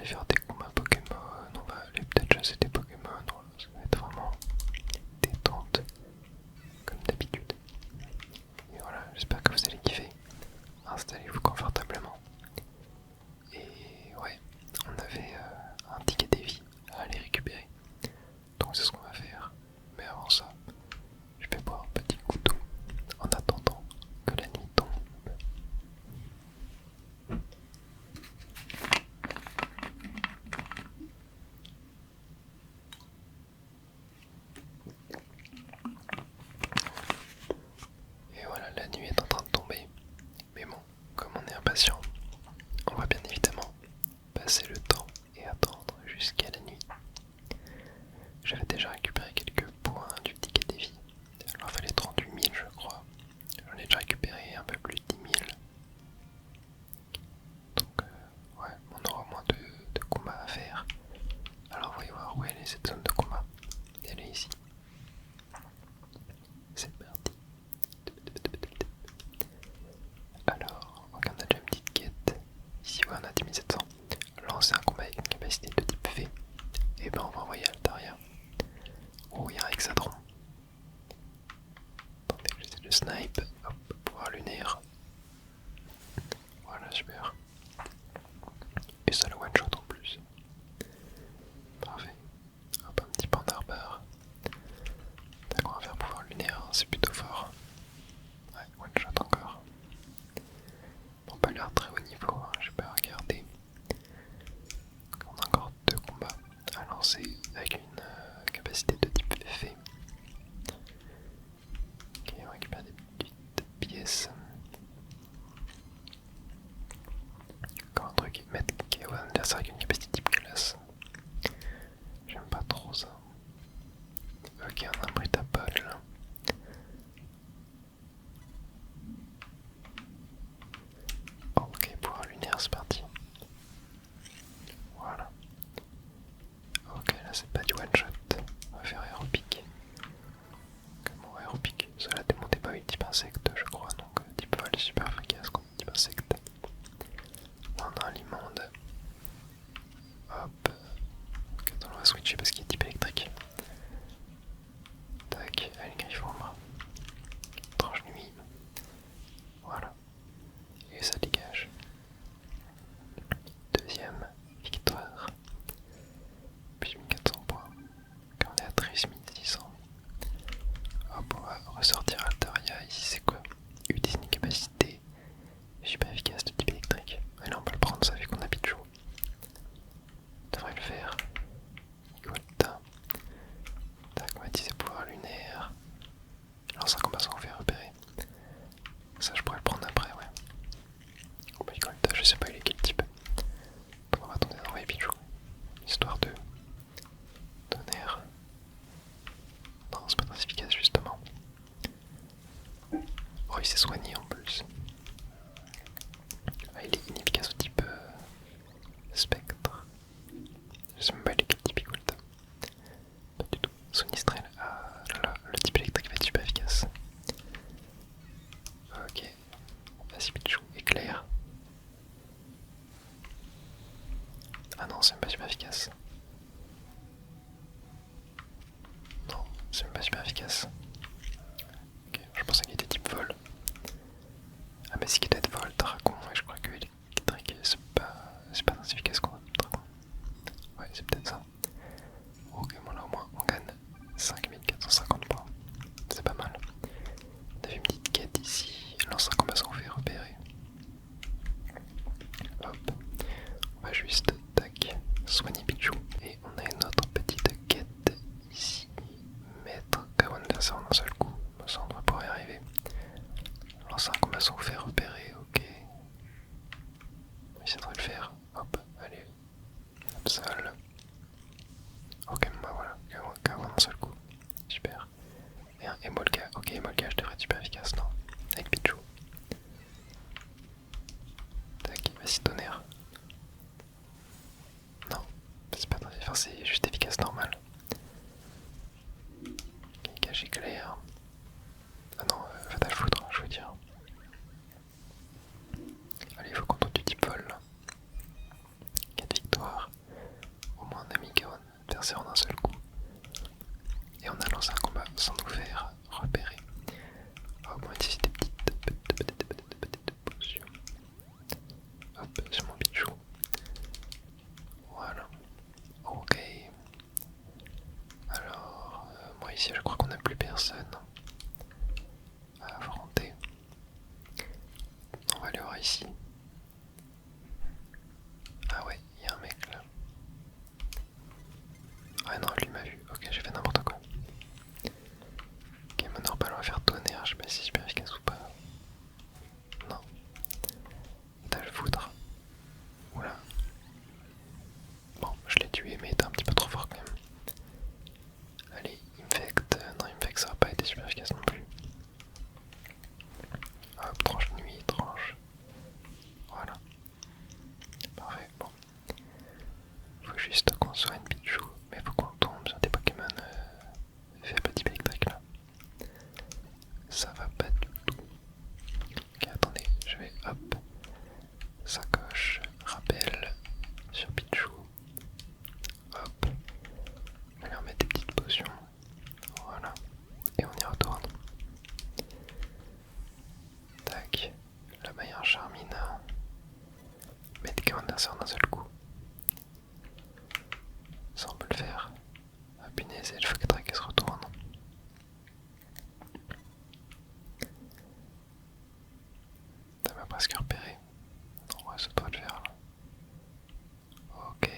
aller faire des combats Pokémon, on va aller peut-être chasser des Pokémon, voilà, ça va être vraiment détente, comme d'habitude. Et voilà, j'espère que vous allez kiffer. Installez-vous confortablement. Et ouais, on avait un ticket des vies à aller récupérer. Donc c'est ce qu'on va faire. Mais avant ça, je vais boire un petit coup d'eau en attendant que la nuit tombe. Et voilà, la nuit est en train de tomber. Mais bon, comme on est impatient, on va bien évidemment passer le temps et attendre jusqu'à la nuit. J'avais déjà récupéré quelques points du ticket des vies. Il en fallait 38 000 je crois. J'en ai déjà récupéré un peu plus de 10 000. Donc ouais, on aura moins de combats à faire. Alors voyons voir où elle est cette zone de combat. Elle est ici. C'est parti. Alors, on a déjà une petite quête. Ici ouais, on a 10 700. Lancer un combat avec une capacité de type V. Et ben on va envoyer Altaria. Oh, il y a un Hexadron. Attendez, j'essaie de snipe. Hop, pouvoir lunaire. Voilà, super. Et ça le one shot en plus. Parfait. Hop, un petit pandarbare. Tac, on va faire pouvoir lunaire, hein, c'est plutôt fort. Ouais, one shot encore. Bon, pas l'air très haut niveau, hein, je vais pas regarder. On a encore 2 combats à lancer avec une capacité de type V. Ok, on récupère des petites pièces. Encore un truc, mettre KO un adversaire avec une capacité type glace. J'aime pas trop ça. Ok, on a un Britapod là. Ok, pouvoir lunaire, c'est parti. Voilà. Ok, là c'est pas du one shot. On va faire aéropic. Comment aéropic? Cela démontait pas avec type insecte, je crois. Donc type vol super efficace contre type insecte. On a un limonde. Hop. Ok, attends, on va switcher parce qu'il est type électrique. Tac, allez, griffombre. Tranche nuit. Voilà. Et ça dégage. Deuxième victoire. Puis 1400 points. Quand on est à 13 600. Hop, on va ressortir Altaria. Ici, c'est quoi? Utilise une capacité super efficace de type électrique. Et là, on peut le prendre, ça fait qu'on a Pichou. On devrait le faire. Nicolta. Tac, on va utiliser pouvoir lunaire. Lance un combat sans faire repérer. Ça, je pourrais le prendre après, ouais. Oh, bah, Nicolta, je sais pas, il est quel type. Donc, on va attendre d'envoyer Pichou. Histoire de tonnerre. Non, c'est pas très efficace, justement. Oh, il s'est soigné en plus. Ah, il est inefficace au type spectre. Je sais même pas il est quel type Nicolta. Pas du tout. Sonistrel. Ah là, le type électrique va être super efficace. Ok. Vas-y, Pichou, éclair. Ah non, c'est même pas super efficace. Non, c'est même pas super efficace. Ok, je pensais qu'il était type vol. Ah, mais si qu'il doit être vol, dragon, ouais, je crois que électrique, c'est pas très efficace contre dragon. Ouais, c'est peut-être ça. Ok, bon là au moins on gagne 5450 points. C'est pas mal. On avait une petite quête ici. Lance un combat sans fait repérer. Hop. On va juste, tac, soigner Pichou. Et on a une autre petite quête ici. Mettre KO adversaire en un seul coup. Ça, on doit pouvoir y arriver. Lance un combat sans faire repérer, ok. On va essayer de le faire. Hop, allez. Absol. Ok, bah voilà. KO en un seul coup. Super. Et un Emolga. Ok, Emolga, je devrais être super efficace, non? Avec Pichou. Tac, vas-y, tonnerre. Non, c'est pas très. Enfin, c'est juste efficace normal. Gage éclair. Ah non, fatal foudre, je veux dire. Allez, il faut qu'on tente du type vol là. 4 victoires. ici je crois qu'on n'a plus personne à affronter. On va aller voir ici. Ah ouais, il y a un mec là. Ah non, lui m'a vu. Ok, j'ai fait n'importe quoi. Ok, mon orpal, on va faire tonnerre. Je sais pas si c'est super efficace ou pas. Non. T'as le foudre. Oula. Bon, je l'ai tué, mais il était un petit peu trop fort quand même. Allez, infect. Non, infect, ça va pas été super efficace non plus. Hop, tranche nuit, tranche. Voilà. Parfait, bon. Faut juste qu'on soigne Pichou, mais faut qu'on tombe sur des Pokémon faibles type électrique là. Ça va pas du tout. Ok, attendez, je vais hop. Sacoche, rappel sur Pichou. Hop. On va lui remettre des petites potions. Voilà. Et on y retourne. Tac. Là-bas il y a un Charmina. Mettre Candace en un seul coup. Ça on peut le faire. Ah punaise, il faudrait qu'elle se retourne. Ça m'a presque repéré. Non, ouais, ça doit le faire là. Ok.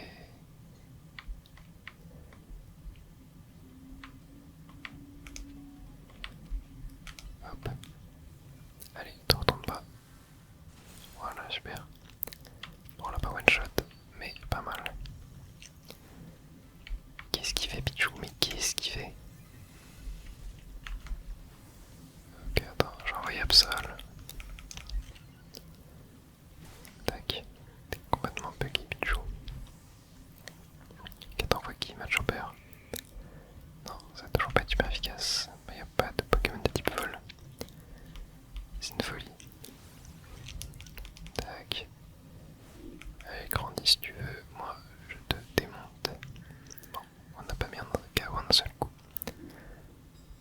Hop. Allez, te retourne pas. Voilà, super. Bon, on l'a pas one shot, mais pas mal. Qu'est-ce qu'il fait, Pichou? Mais qu'est-ce qu'il fait? Ok, attends, j'ai envoyé Absol. Tac. T'es complètement buggy, Pichou. Ok, t'envoies qui, Matchhopper? Non, ça n'a toujours pas été super efficace. Il n'y a pas de Pokémon de type vol. C'est une folie. Tac. Allez, grandis si tu veux. Moi, je te démonte. Bon, on n'a pas mis un KO en un seul coup.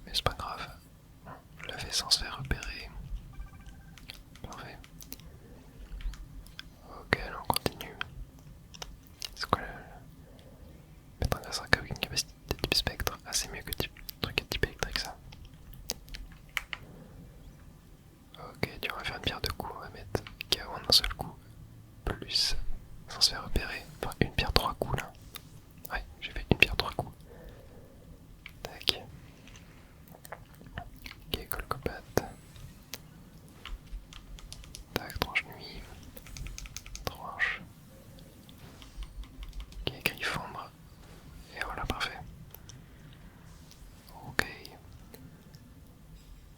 Mais c'est pas grave. On l'a fait sans se faire repérer. Parfait. Ok, alors on continue. C'est quoi le... Mettre un glace à une capacité de type spectre. Ah, c'est mieux que truc à type électrique ça. Ok, tu vas faire une pierre de coups. On va mettre KO en un seul coup. Plus. Sans se faire repérer. Enfin, une pierre 3 coups là. Ouais, j'ai fait une pierre 3 coups. Tac. Ok, colcopate. Tac, tranche nuit. Tranche. Ok, griffombre. Et voilà, parfait. Ok.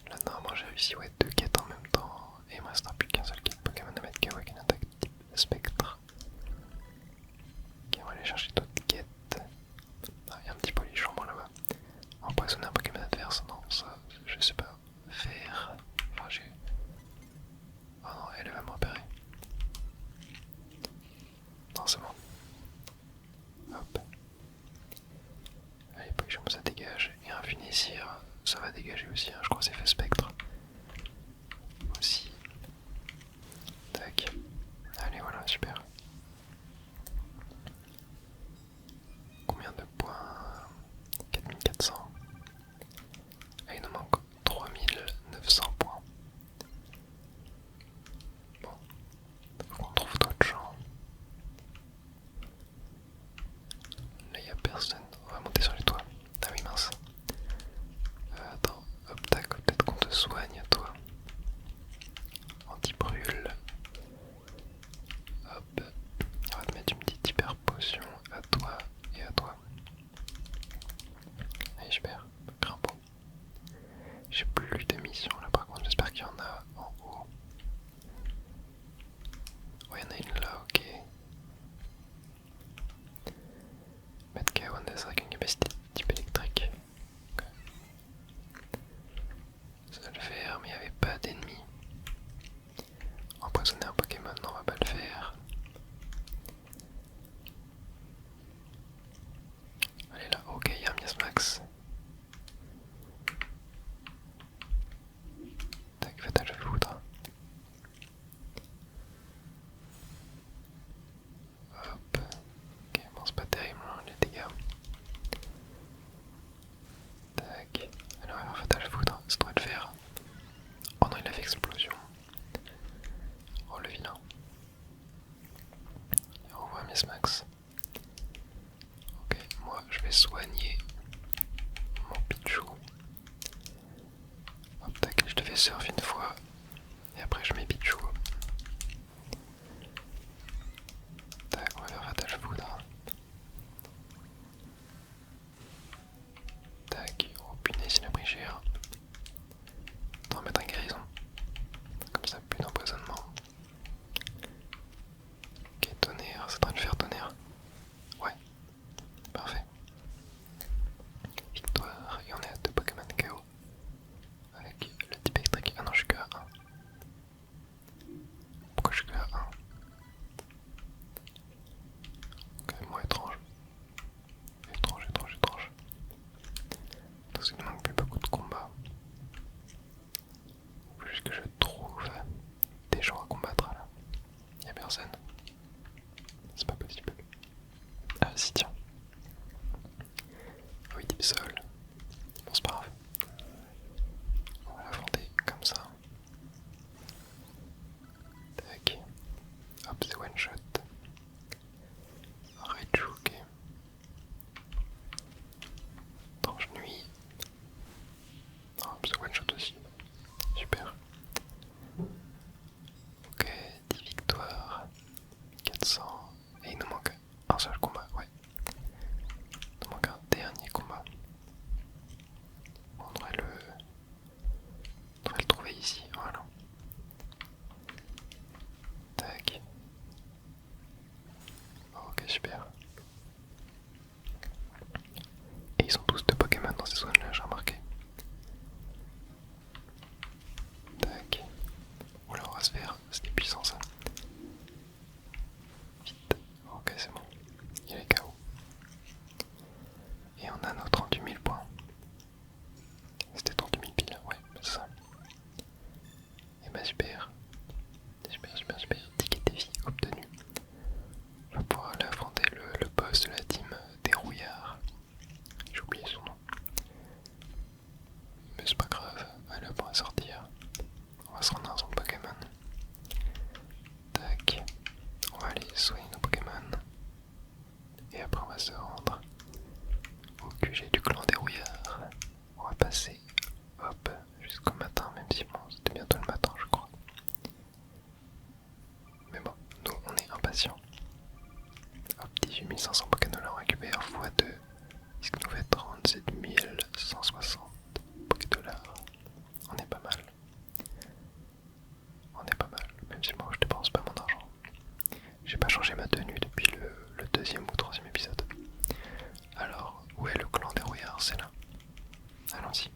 Là, normalement, j'ai réussi ouais, 2 quêtes en même temps. Et il me restera plus qu'un seul quête Pokémon à mettre KO avec une attaque type spectre. Ok, on va aller chercher d'autres quêtes. Ah, il y a un petit polichon là-bas. Empoisonner un Pokémon adverse. Non, ça, je sais pas faire. Enfin, j'ai. Oh non, elle va me repérer. Non, c'est bon. Hop. Allez, polichon, ça dégage. Et un Funésir, ça va dégager aussi. Hein. Je crois que c'est fait spectre. Aussi. Tac. Allez, voilà, super. DPS max. Ok, moi je vais soigner mon Pichou. Hop, tac, je te fais surf une fois. Et après je mets Pichou. Tac, on va faire Fatal Foudre. Tac, oh punaise, il a pris cher. On va mettre un guérison. Comme ça, plus d'empoisonnement. Ok, tonnerre, c'est en train de faire tonnerre. Ouais, parfait. Victoire, et on est à 2 Pokémon KO. Avec le type électrique. Ah non, je suis que à 1. Pourquoi je suis que à 1? Quand même moins étrange. Étrange. Parce qu'il ne manque plus beaucoup de combats. Faut juste que je trouve des gens à combattre là. Y'a personne. C'est pas possible. Ah si, tiens. Oui, type sol. Bon, c'est pas grave. On va l'affronter comme ça. Tac. Hop, c'est one shot. Raichu, ok. Tranche nuit. Hop, c'est one shot aussi. Super. Ok, 10 victoires. 400. Et il nous manque un seul combat, ouais. Il nous manque un dernier combat. On devrait le trouver ici, voilà. Tac. Ok, super. Et ils sont tous de Pokémon dans ces zones-là, j'ai remarqué. Tac. Oula, on va se faire. C'était puissant ça. Vite. Ok, c'est bon. Il est KO. Et on a nos 38 000 points. C'était 38 000 piles, ouais, c'est ça. Et bah super. Super. Ticket défi obtenu. On va pouvoir aller affronter le boss de la team des rouillards. J'ai oublié son nom. Mais c'est pas grave. Allez, on va sortir. On va se rendre dans son Pokémon. Tac. On va aller soigner nos Pokémon. Et après on va se rendre au QG du clan des rouillards. On va passer, hop, jusqu'au matin, même si bon, c'était bientôt le matin je crois. Mais bon, nous on est impatients. Hop, 18 500 Pokémon on récupère x2. Ce qui nous fait 37 160 Pokédollars. On est pas mal. Même si moi je dépense pas mon argent. J'ai pas changé ma tenue depuis le deuxième ou troisième épisode. Alors, où est le clan des rouillards? C'est là. Allons-y.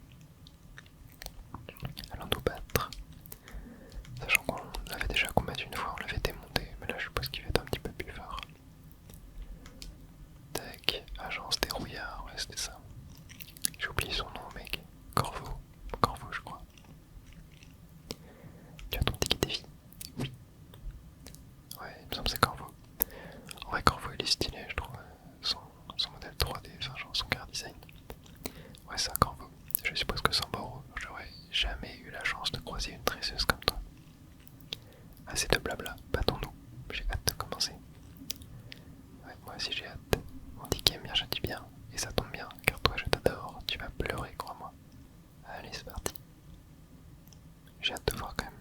Allons nous battre. Sachant qu'on l'avait déjà combattu une fois, on l'avait démonté, mais là je suppose qu'il va être un petit peu plus fort. Tac, agence des rouillards, ouais c'était ça. J'ai oublié son nom mec. Corvo je crois. Tu as ton ticket défi? Oui. Ouais, il me semble que c'est Corvo. En vrai Corvo il est stylé je trouve. Son modèle 3D, enfin genre son car design. Ouais c'est un Corvo. Je suppose que sans Boro, j'aurais jamais eu la chance de croiser une tresseuse comme toi. Assez de blabla, battons-nous. J'ai hâte de commencer. Ouais, moi aussi j'ai hâte. On dit qu'il aime bien, je dis bien. Et ça tombe bien, car toi je t'adore. Tu vas pleurer, crois-moi. Allez, c'est parti. J'ai hâte de voir quand même.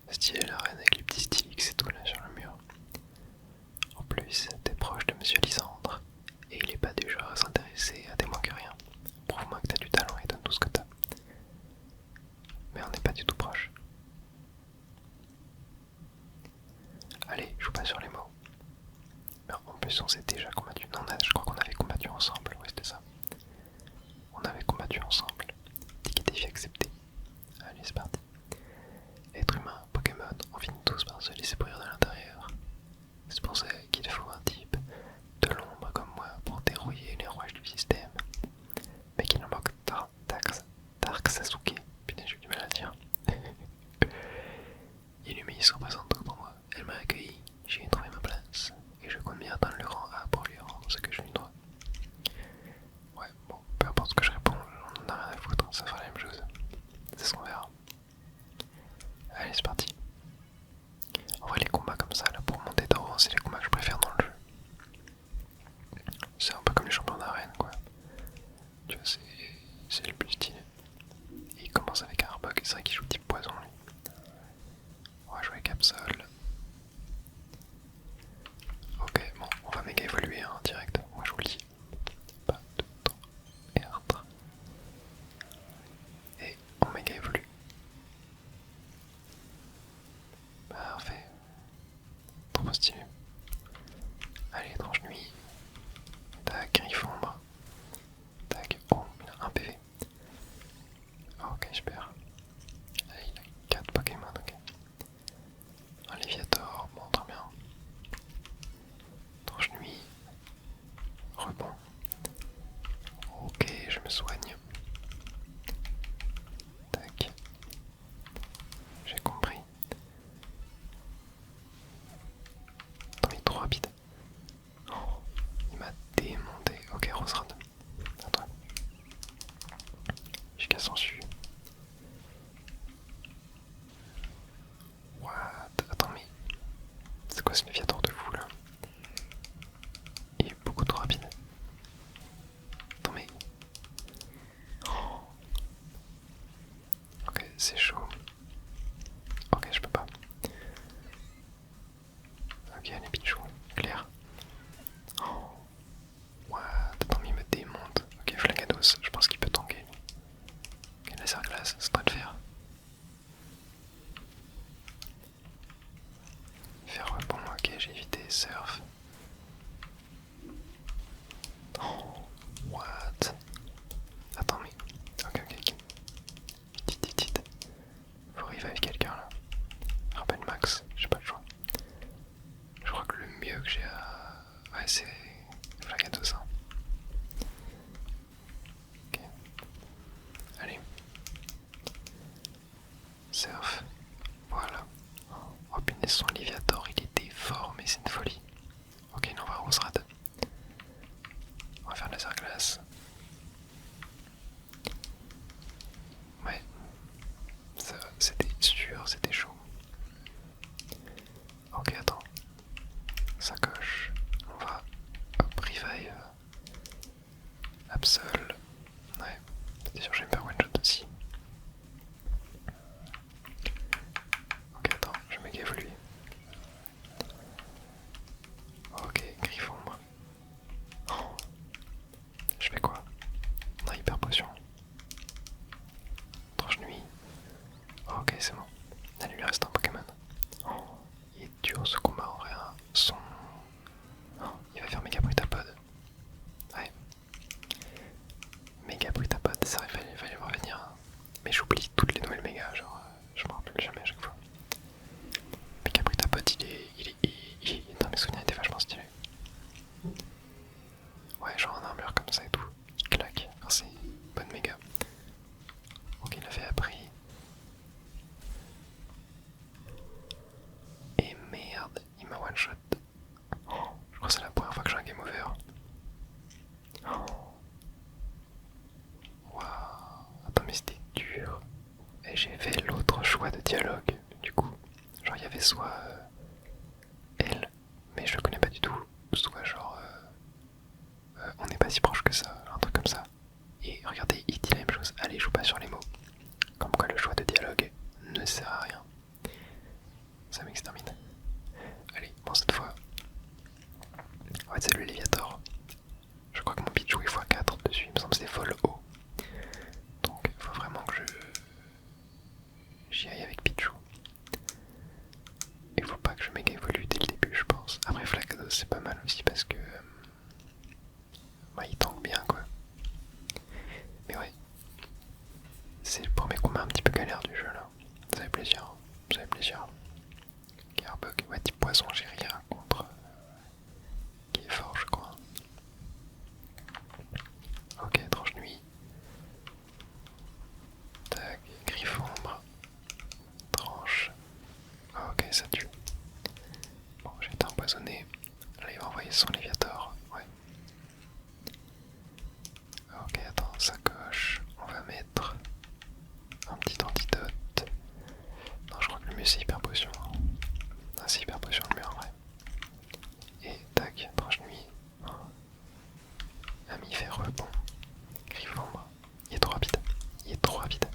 Stylé la reine avec les petits styliques et tout là sur le mur. En plus, t'es proche de Monsieur Lysandre. Et il est pas du genre à s'intéresser à des moins que rien. Prouve-moi que t'as du talent et donne tout ce que t'as. Mais on n'est pas du tout proche. Allez, joue pas sur les mots. Mais en plus on s'est déjà combattu. Non, je crois qu'on avait combattu ensemble, ouais c'était ça. On avait combattu ensemble. Ticket défi accepté. Allez c'est parti. Être humain, Pokémon, on finit tous par se laisser pourrir de l'intérieur. C'est pour ça qu'il faut un type de l'ombre comme moi pour dérouiller les rouages du système. Mais qu'il en manque Dark Sasuke. Putain j'ai eu du mal à dire. Illumi se représente tout pour moi. Elle m'a accueilli, j'ai trouvé ma place. Et je compte bien atteindre le rang A pour lui rendre ce que je lui dois. Ouais, bon, peu importe ce que je réponds, on en a rien à foutre, ça fera la même chose. C'est ce qu'on verra. Allez, c'est parti. En vrai, les combats Allez, tranche nuit. Tac, griffe ombre. Tac, oh, il a un PV. Ok, je perds. Allez, il a 4 Pokémon, ok. Un Léviator, bon, très bien. Tranche nuit. Rebond. Ok, je me soigne. Tac. J'ai compris. Attends, il est trop rapide. Oh, il m'a démonté. Ok, Roserad. Attends. J'ai qu'à s'en suivre. What? Attends, mais c'est quoi ce Léviator de fou là? Il est beaucoup trop rapide. Attends, mais. Oh. Ok, c'est chaud. Ok, je peux pas. Ok, allez, Pichou. Claire. Oh. What? Attends, mais il me démonte. Ok, Flagados, je pense qu'il peut tanker. Ok, laser glace, c'est pas de faire. Faire rebond, ok, j'ai évité surf. Oh, what? Attends, mais. Ok, ok, ok. Vite. Faut revive quelqu'un là. Rappelle Max, j'ai pas le choix. Je crois que le mieux que j'ai à. Ouais, c'est. Flagados, hein. Ok. Allez. Surf. Voilà. Oh punaise, son Léviator, il était fort, mais c'est une folie. Ok, non, on va Roserad. On va faire laser glace. Ouais, c'était sûr, c'était chaud. Ok, attends. Ça coche. On va revive. Absol. Ouais, c'était sûr que je vais me faire one shot aussi. Ok, attends, je vais méga évoluer. Ok, griffombre. Oh. Je fais quoi? On a hyper potion. Tranche nuit. Ok, c'est bon. Allez, il lui reste un Pokémon. Oh, il est dur ce combat en vrai. Hein. Oh, il va faire méga brutapod. Ouais. Méga brutapod, ça il va y revenir. Hein. Mais j'oublie toutes les nouvelles méga, genre je me rappelle jamais à chaque fois. Méga brutapod, dans mes souvenirs, il était vachement stylé. Ouais, genre en armure comme ça et tout. Il claque. Enfin, c'est une bonne méga. Ok, il avait appris. Et merde, il m'a one shot. Oh, je crois que c'est la première fois que j'ai un game over. Oh. Waouh. Attends, mais c'était dur. Et j'ai fait l'autre choix de dialogue. Du coup, genre il y avait soit elle, mais je le connais pas du tout, soit genre on n'est pas si proche que ça, un truc comme ça. Et regardez, il dit la même chose. Allez, joue pas sur les mots. Comme quoi le choix de dialogue ne sert à rien. Ça m'extermine. Allez, bon cette fois. En fait c'est le Léviator. Je crois que mon pitch est x4 dessus, il me semble que c'est vol haut. Donc il faut vraiment que j'y aille avec Pichou. Il faut pas que je méga évolue dès le début, je pense. Après Flagados c'est pas mal aussi parce que bah, il tank bien quoi. Mais ouais, c'est le premier combat un petit peu galère du jeu là. Ça fait plaisir, ça fait plaisir. Garbug, ouais, type poison, j'ai rien contre. Qui est fort, je crois. Ok, tranche nuit. Tac, griffombre. Tranche. Ok, ça tue. Bon, j'ai été empoisonné. Là, il va envoyer son Léviator. Ouais. Ok, attends, ça coche. On va mettre un petit antidote. Non, je crois que le mieux c'est hyper potion. Ah, c'est hyper potion le mieux en vrai. Et tac, tranche nuit. Ami fait rebond. Griffombre. Il est trop rapide. Il est trop rapide.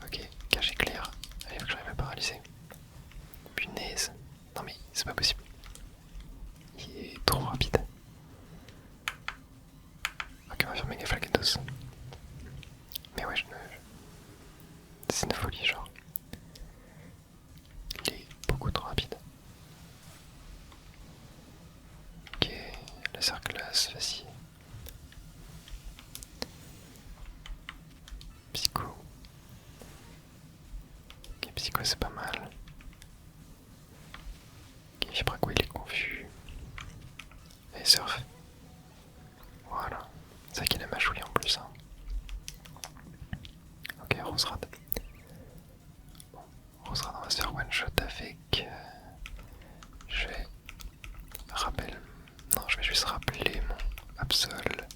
Ok, cage éclair. Allez, faut que j'arrive à paralyser. Punaise. Non mais c'est pas possible. Il est trop rapide. Ok, on va faire méga Flagados. Mais ouais, c'est une folie, genre. Il est beaucoup trop rapide. laser glace, vas-y. Psycho. Ok, Psycho c'est pas mal. Ok, Vibrago il est confus. Et Surf. Voilà. C'est vrai qu'il a machouli en plus. Hein. Ok, Roserad. Bon, Roserad on va se faire one shot avec... je vais... Rappel... Non, je vais juste rappeler mon Absol.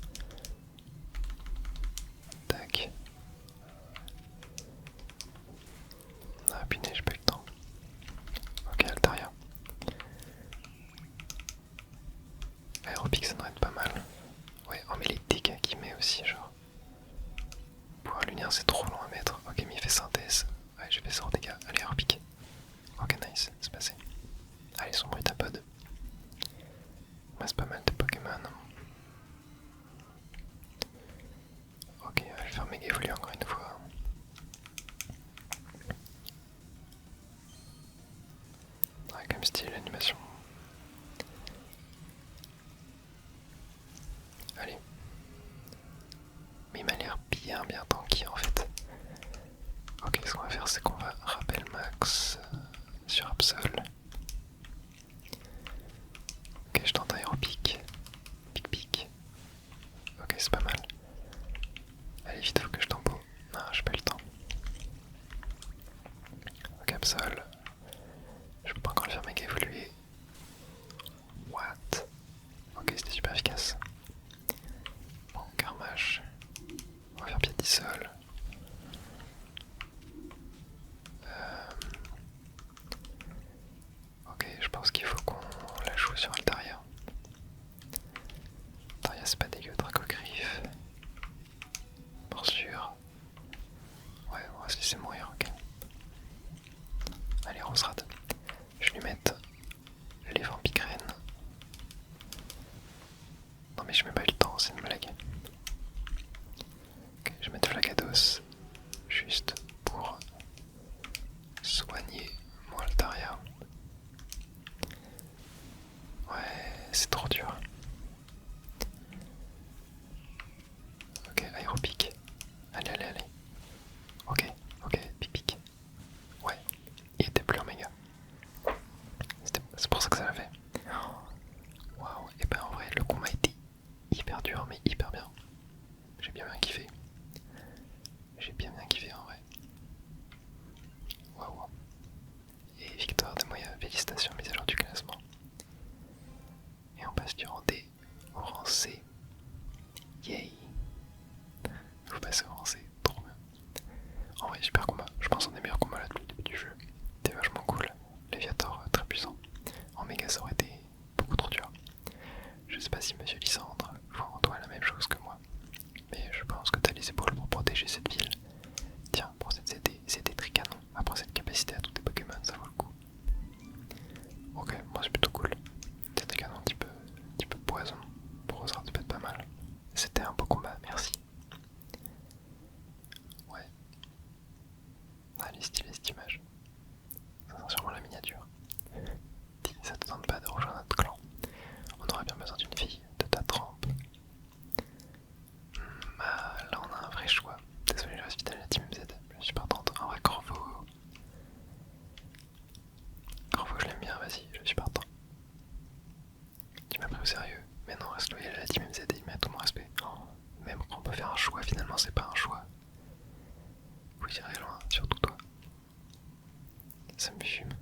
Tac. Ah putain, j'ai pas eu le temps. Ok, Altaria. Aéropic ça devrait être pas mal. Ouais, oh mais les dégâts qu'il met aussi, genre. Pouvoir lunaire c'est trop long à mettre. Ok, mais il fait synthèse. Ouais, j'ai fait 0 dégâts. Allez, Aéropic. Ok, nice, c'est passé. Allez, son Brutapod. Ouais, c'est pas mal de Pokémon. Ok, je vais faire méga évoluer encore une fois. Ouais, comme style, l'animation. Allez. Mais il m'a l'air bien tanky en fait. Ok, ce qu'on va faire, c'est qu'on va rappel max sur Absol. Ok, je tente aéropic. Pic. Ok, c'est pas mal. Allez, vite, faut que je tempo. Non, j'ai pas eu le temps. Ok, Absol. Je peux pas encore le faire méga évoluer. What? Ok, c'était super efficace. Bon, Carmage. On va faire pied dissol. Ok, je pense qu'il faut qu'on la joue sur Altaria. Altaria c'est pas dégueu, Dracogriffe. Pour sûr. Ouais, on va se laisser mourir, ok. Allez, Roserad. Je vais lui mettre les Vampicrènes. Non mais je mets pas eu le temps, c'est une blague. Ok, je vais mettre Flagados. Juste pour soigner mon Altaria. Ouais, c'est trop dur. Ok, aéropic. Allez. Ok, pic. Ouais, il était plus en méga. C'est pour ça que ça l'a fait. Waouh, et ben en vrai, le combat était hyper dur, mais hyper bien. J'ai bien kiffé. J'ai bien kiffé en vrai. Waouh. Et victoire de Moya, félicitations, mise à jour du classement. Et on passe du rang D au rang C. Yay. Faut passer au rang C, trop bien. En vrai, super combat. Je pense un des meilleurs combats là depuis le début du jeu. C'était vachement cool. Léviator très puissant. En méga, ça aurait été beaucoup trop dur. Je sais pas si Monsieur Lysandre voit en toi la même chose que moi. Mais je pense que t'as les épaules pour protéger cette ville. Tiens, pour cette CD tricanon. Après cette capacité à tous tes Pokémon, ça vaut le coup. Ok, moi c'est plutôt cool. Cette tricanon un petit peu poison. Pour Roserad, ça peut être pas mal. C'était un beau combat, merci. Ouais. Allez, stylé cette image. Ça sent sûrement la miniature. Dis, ça te tente pas de rejoindre notre clan? On aurait bien besoin d'une fille de ta trempe. Là on a un vrai choix. Désolé, je reste fidèle à la team Z. Je suis partante. En vrai, Corvo, je l'aime bien, vas-y, je suis partant. Tu m'as pris au sérieux. Mais non, reste loyal à la team MZ et il met tout mon respect. Oh, même quand on peut faire un choix, finalement c'est pas un choix. Vous irez loin, surtout toi. Ça me fume.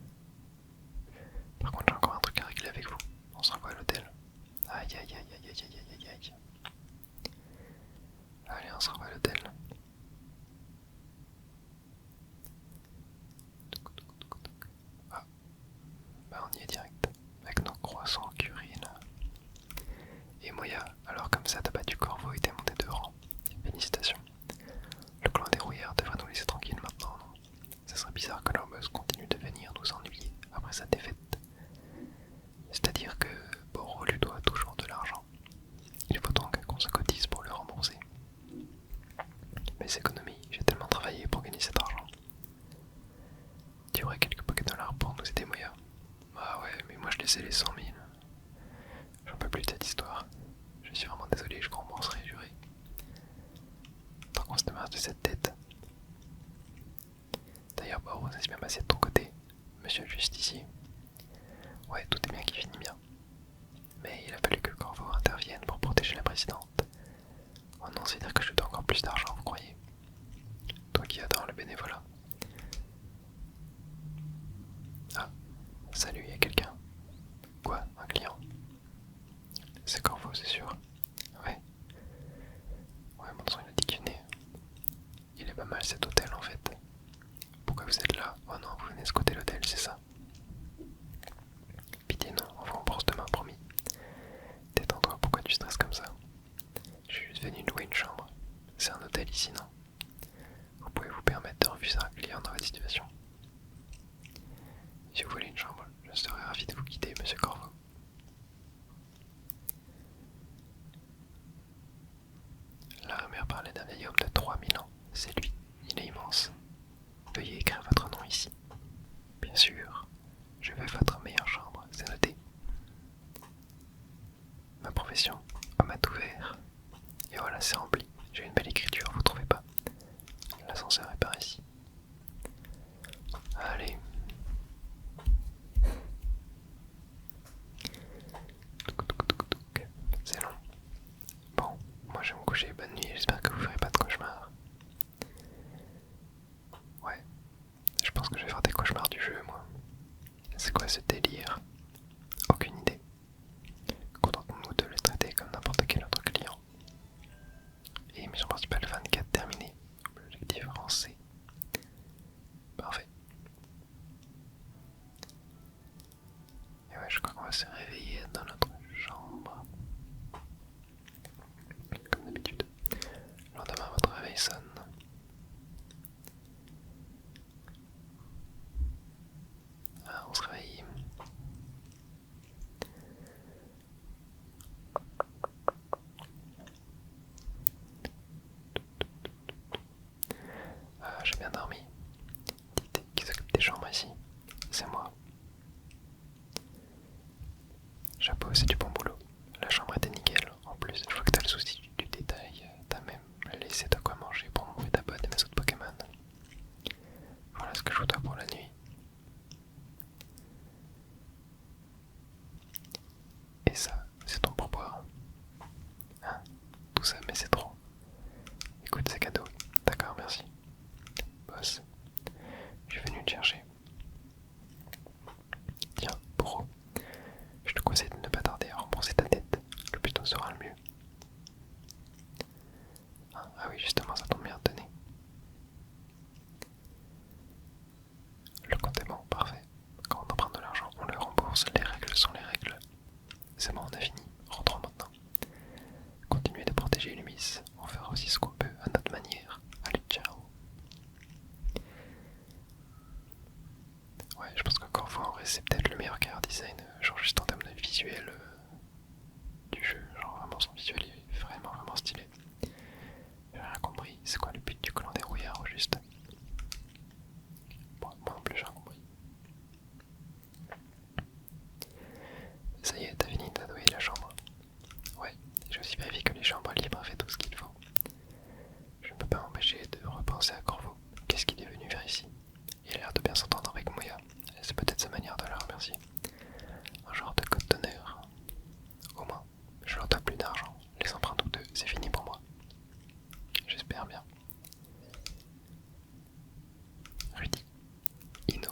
Par contre j'ai encore un truc à régler avec vous. On se revoit à l'hôtel. Aïe. Allez, on se revoit à l'hôtel. Ah, bah on y est direct. Avec nos croissants curry là. Et Moya, alors comme ça t'as battu Corvo et t'es monté de rang. Félicitations. Le clan des rouillards devrait nous laisser tranquilles maintenant, non? Ça serait bizarre que leur boss continue de venir nous ennuyer après sa défaite. C'est-à-dire que Boro lui doit toujours de l'argent. Il faut donc qu'on se cotise pour le rembourser. Mes économies, j'ai tellement travaillé pour gagner cet argent. Tu aurais quelques $, pour nous aider, Moya? Ah ouais, mais moi je laissais les 100 000. J'en peux plus plus de cette histoire. Je suis vraiment désolé, je crois qu'on serait juré. Tant qu'on se démarre de cette tête. D'ailleurs, Poirot, ça s'est bien passé de ton côté, monsieur le justicier. Ouais, tout est bien qui finit bien. Mais il a fallu que Corvo intervienne pour protéger la présidente. Oh non, c'est dire que je dois encore plus d'argent, vous croyez? Toi qui adore le bénévolat. Ah, salut, y a quelqu'un? Quoi, un client? C'est Corvo, c'est sûr. Ouais. Ouais, mon sang, il a dit qu'il venait. Il est pas mal cet hôtel en fait. Pourquoi vous êtes là? Oh non, vous venez squatter l'hôtel, c'est ça? Pitié non, on va en bourse demain, promis. Détends-toi, pourquoi tu stresses comme ça? Je suis juste venu louer une chambre. C'est un hôtel ici, non? Vous pouvez vous permettre de refuser un client dans votre situation. Si vous voulez une chambre, je serais ravi de vous quitter, monsieur Corvo. La rumeur parlait d'un vieil homme de 3000 ans. C'est lui, il est immense. Veuillez écrire votre nom ici. Bien sûr, je veux votre meilleure chambre, c'est noté. Ma profession, homme à tout vert. Et voilà, c'est rempli. J'ai une belle écriture, vous trouvez pas? L'ascenseur est par ici. Allez. C'est long. Bon, moi je vais me coucher, bonne nuit, j'espère que vous ferez pas de cauchemars. Ouais, je pense que je vais faire des cauchemars du jeu, moi. C'est quoi ce délire? Aucune idée. Contentons-nous de le traiter comme n'importe quel autre client. Et mission principale 24 terminée. Objectif avancé. Parfait. Et ouais, je crois qu'on va se réveiller dans notre chambre. Comme d'habitude. Le lendemain, votre réveil sonne. Ah, on se réveille. Ah, j'ai bien dormi. Dites, qui s'occupe des chambres ici? C'est moi. Chapeau, c'est du bon boulot. La chambre était nickel. En plus, je vois que t'as le souci du détail. T'as même laissé de quoi manger pour m'ouvrir ta boîte et mes autres Pokémon. Voilà ce que je voudrais pour la nuit. Et ça, c'est ton pourboire. Hein? Tout ça, mais c'est trop. Écoute, c'est cadeau. D'accord, merci. Boss, je suis venu te chercher. Tiens, Bourreau, je te conseille de ne pas tarder à rembourser ta dette. Le plus tôt sera le mieux. Ah oui, justement, ça tombe bien, tenez. Le compte est bon, parfait. Quand on emprunte de l'argent, on le rembourse. Les règles sont les règles. C'est bon, on a fini. Rentrons maintenant. Continuez de protéger Lumis. On fera aussi ce qu'on peut à notre manière. Allez, ciao. Ouais, je pense qu'encore une fois, en vrai, c'est peut-être le meilleur car design, genre juste en termes de visuel du jeu. Genre vraiment, son visuel est vraiment, vraiment stylé. J'ai rien compris. C'est quoi le but du collant des rouillards au juste? Bon, moi non plus, j'ai rien compris. Ça y est, t'as fini de nettoyer la chambre? Ouais, j'ai aussi vérifié que les chambres libres fait tout ce qu'il faut. Je ne peux pas m'empêcher de repenser à Corvo. Qu'est-ce qu'il est venu faire ici? Il a l'air de bien s'entendre avec Moya. C'est peut-être sa manière de la remercier. Un genre de code d'honneur. Au moins, je leur dois plus d'argent. Les emprunts douteux, c'est fini pour moi. J'espère bien. Rudy, Ino,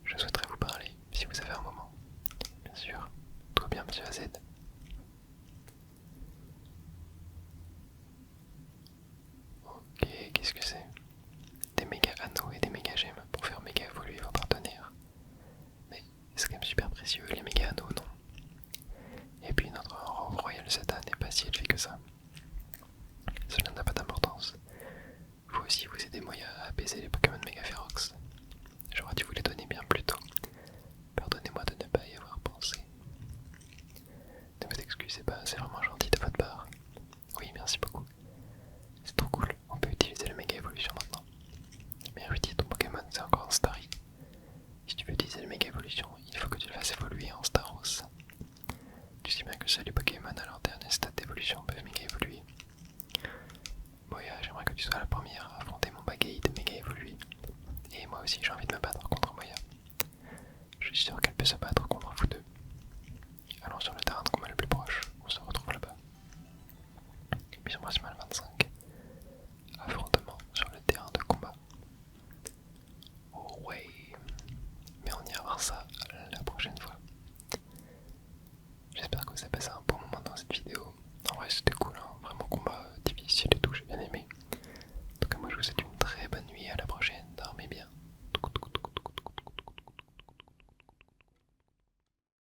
je souhaiterais vous parler si vous avez un moment. Bien sûr, tout va bien, monsieur AZ.